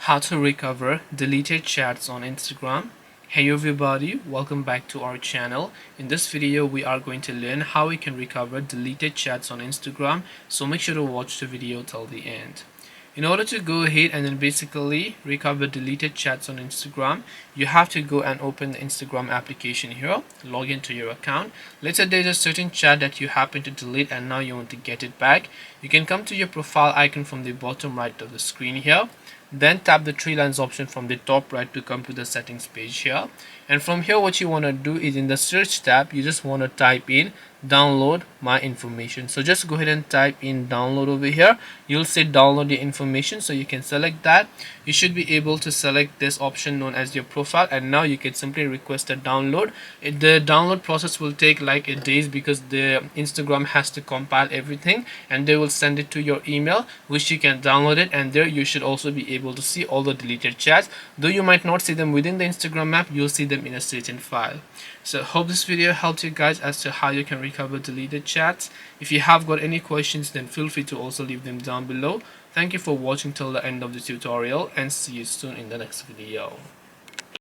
How to recover deleted chats on Instagram. Hey everybody, welcome back to our channel. In this video we are going to learn how we can recover deleted chats on Instagram, so make sure to watch the video till the end. In order to go ahead and then basically recover deleted chats on Instagram, you have to go and open the Instagram application here, log into your account. Let's say there's a certain chat that you happen to delete and now you want to get it back. You can come to your profile icon from the bottom right of the screen here, then tap the three lines option from the top right to come to the settings page here. And from here what you want to do is in the search tab you just want to type in download my information. So just go ahead and type in download over here. You'll say download the information, so you can select that. You should be able to select this option known as your profile, and now you can simply request a download. The download process will take like a days because the Instagram has to compile everything and they will send it to your email, which you can download it, and there you should also be able to see all the deleted chats. Though you might not see them within the Instagram app, you'll see them in a certain file. So hope this video helped you guys as to how you can recover deleted chats. If you have got any questions, then feel free to also leave them down below. Thank you for watching till the end of the tutorial, and see you soon in the next video.